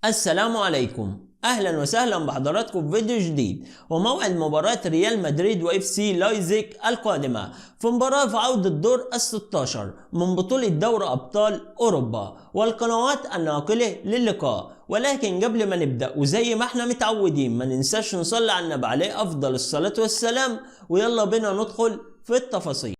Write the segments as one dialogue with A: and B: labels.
A: السلام عليكم، اهلا وسهلا بحضراتكم في فيديو جديد. وموعد مباراة ريال مدريد واف سي لايبزيج القادمة في مباراة في عودة دور ال16 من بطولة دوري ابطال اوروبا والقنوات الناقلة للقاء. ولكن قبل ما نبدأ وزي ما احنا متعودين ما ننساش نصلي على النبي عليه افضل الصلاة والسلام، ويلا بينا ندخل في التفاصيل.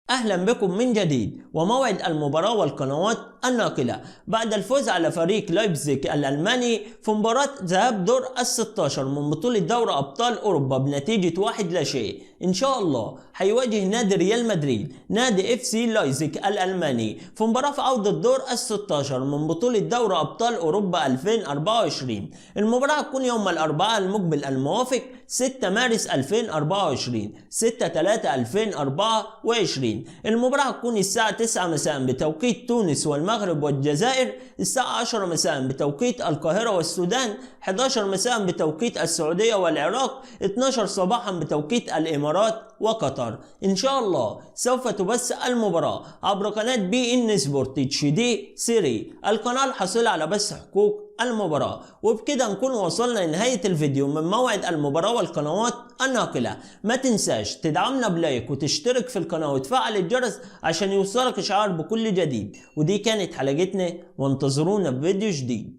A: أهلا بكم من جديد. وموعد المباراة والقنوات الناقلة بعد الفوز على فريق لايبزيج الألماني في مباراة ذهاب دور ال16 من بطولة دوري أبطال أوروبا بنتيجة 1-0. إن شاء الله هيواجه نادي ريال مدريد نادي اف سي لايبزيج الألماني في مباراة في عودة دور ال16 من بطولة دوري أبطال أوروبا 2024. المباراة هتكون يوم الأربعاء المقبل الموافق 6 مارس 2024 6/3/2024. المباراة هتكون الساعة 9 مساء بتوقيت تونس والمغرب والجزائر، الساعة 10 مساء بتوقيت القاهرة والسودان، 11 مساء بتوقيت السعودية والعراق، 12 صباحا بتوقيت الإمارات وقطر. إن شاء الله سوف تبث المباراة عبر قناة بي إن سبورت اتش دي 3، القناة الحاصلة على بث حقوق المباراة. وبكده نكون وصلنا لنهاية الفيديو من موعد المباراة والقنوات الناقلة. ما تنساش تدعمنا بلايك وتشترك في القناة وتفعل الجرس عشان يوصلك إشعار بكل جديد. ودي كانت حلقتنا، وانتظرونا بفيديو جديد.